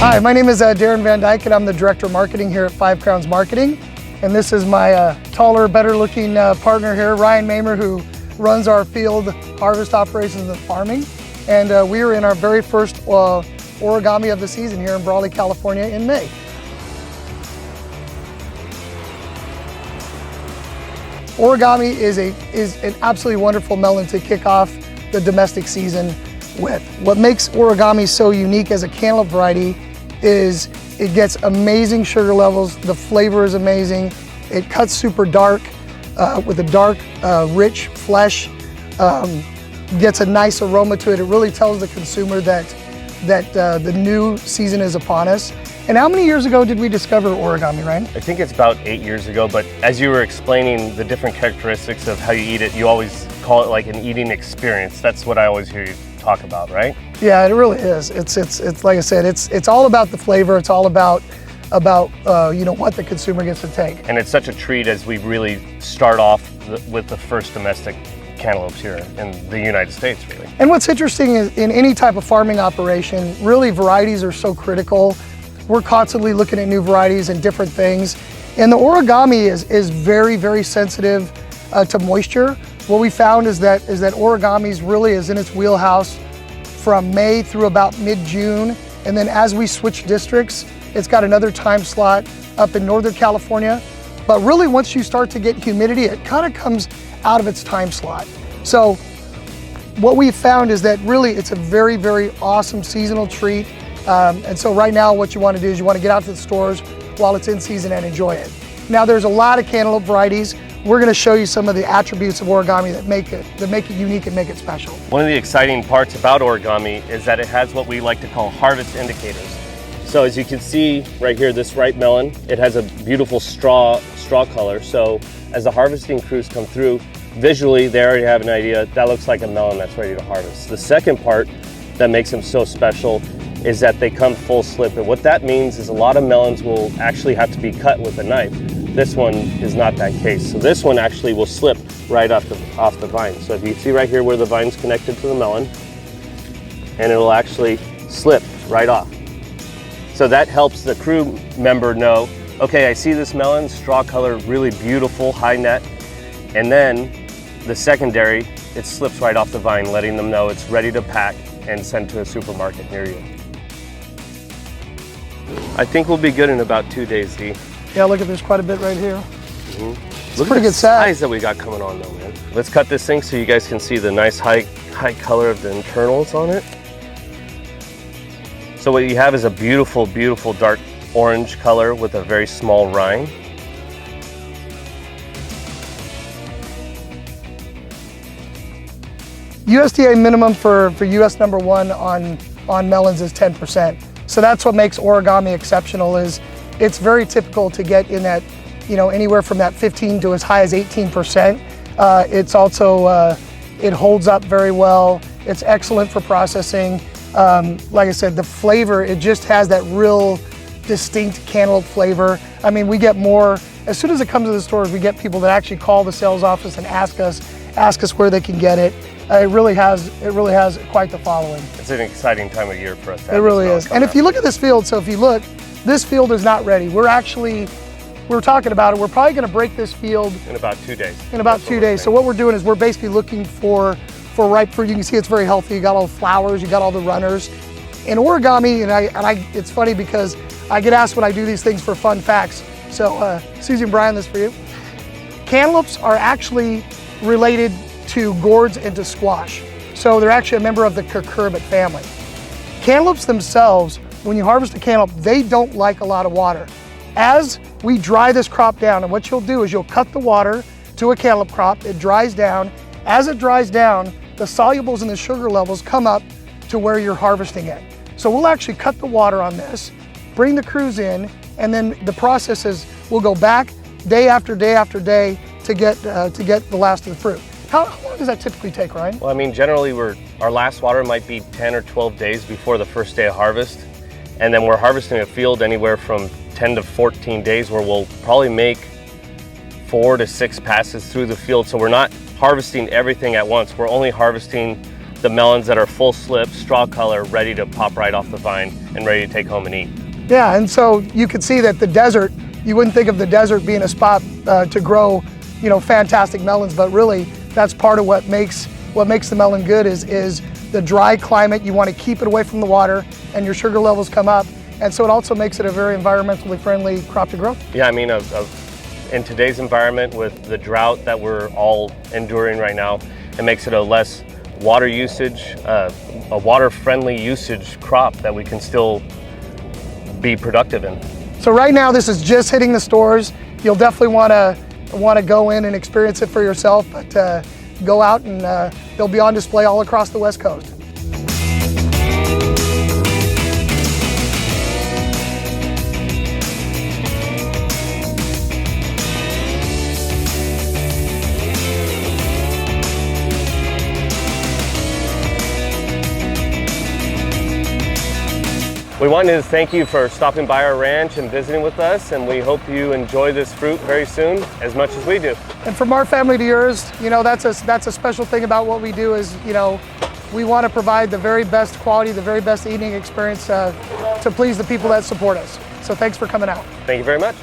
Hi, my name is Darren Van Dyke, and I'm the Director of Marketing here at Five Crowns Marketing. And this is my taller, better looking partner here, Ryan Mamer, who runs our field harvest operations and farming. And we are in our very first origami of the season here in Brawley, California in May. Origami is an absolutely wonderful melon to kick off the domestic season with. What makes origami so unique as a cantaloupe variety is it gets amazing sugar levels, the flavor is amazing, it cuts super dark with a dark, rich flesh, gets a nice aroma to it. It really tells the consumer that the new season is upon us. And how many years ago did we discover origami, Ryan? I think it's about 8 years ago, but as you were explaining the different characteristics of how you eat it, you always call it like an eating experience. That's what I always hear you talk about, right? Yeah, it really is. It's like I said, it's all about the flavor. It's all about you know, what the consumer gets to take. And it's such a treat as we really start off with the first domestic cantaloupes here in the United States, really. And what's interesting is in any type of farming operation, really varieties are so critical. We're constantly looking at new varieties and different things. And the origami is very, very sensitive to moisture. What we found is that origami really is in its wheelhouse from May through about mid-June. And then as we switch districts, it's got another time slot up in Northern California. But really once you start to get humidity, it kind of comes out of its time slot. So what we found is that really it's a very, very awesome seasonal treat. And so right now what you want to do is you want to get out to the stores while it's in season and enjoy it. Now there's a lot of cantaloupe varieties. We're going to show you some of the attributes of origami that make it unique and make it special. One of the exciting parts about origami is that it has what we like to call harvest indicators. So as you can see right here, this ripe melon, it has a beautiful straw color. So as the harvesting crews come through, visually they already have an idea, that looks like a melon that's ready to harvest. The second part that makes them so special is that they come full slip. And what that means is a lot of melons will actually have to be cut with a knife. This one is not that case. So this one actually will slip right off the vine. So if you see right here where the vine's connected to the melon, and it'll actually slip right off. So that helps the crew member know, okay, I see this melon, straw color, really beautiful, high net. And then the secondary, it slips right off the vine, letting them know it's ready to pack and send to a supermarket near you. I think we'll be good in about 2 days, Dee. Yeah, look at there's quite a bit right here. It's Look pretty good size that we got coming on though, man. Let's cut this thing so you guys can see the nice high color of the internals on it. So what you have is a beautiful, beautiful dark orange color with a very small rind. USDA minimum for US #1 on melons is 10%. So that's what makes origami exceptional. Is it's very typical to get in that, you know, anywhere from that 15 to as high as 18%. It's also, it holds up very well. It's excellent for processing. Like I said, the flavor, it just has that real distinct cantaloupe flavor. I mean, we get more, as soon as it comes to the stores, we get people that actually call the sales office and ask us where they can get it. It really has quite the following. It's an exciting time of year for us to have. It really is. And if you look at this field, so if you look, this field is not ready. We're talking about it. We're probably going to break this field in about 2 days. In about 2 days. So what we're doing is we're basically looking for ripe fruit. You can see it's very healthy. You got all the flowers, you got all the runners. In origami, and it's funny because I get asked when I do these things for fun facts. So Susie and Brian, this for you. Cantaloupes are actually related to gourds and to squash. So they're actually a member of the cucurbit family. Cantaloupes themselves, when you harvest a cantaloupe, they don't like a lot of water. As we dry this crop down, and what you'll do is you'll cut the water to a cantaloupe crop, it dries down. As it dries down, the solubles and the sugar levels come up to where you're harvesting it. So we'll actually cut the water on this, bring the crews in, and then the process is we'll go back day after day after day to get the last of the fruit. How long does that typically take, Ryan? Well, I mean, generally our last water might be 10 or 12 days before the first day of harvest. And then we're harvesting a field anywhere from 10 to 14 days where we'll probably make 4 to 6 passes through the field. So we're not harvesting everything at once. We're only harvesting the melons that are full slip, straw color, ready to pop right off the vine and ready to take home and eat. Yeah, and so you could see that the desert, you wouldn't think of the desert being a spot to grow, fantastic melons, but really that's part of what makes the melon good is the dry climate. You want to keep it away from the water and your sugar levels come up. And so it also makes it a very environmentally friendly crop to grow. Yeah, I mean, in today's environment with the drought that we're all enduring right now, it makes it a less water usage, a water-friendly usage crop that we can still be productive in. So right now this is just hitting the stores. You'll definitely want to go in and experience it for yourself, but go out and they'll be on display all across the West Coast. We wanted to thank you for stopping by our ranch and visiting with us, and we hope you enjoy this fruit very soon as much as we do. And from our family to yours, that's a special thing about what we do is, we want to provide the very best quality, the very best eating experience to please the people that support us. So thanks for coming out. Thank you very much.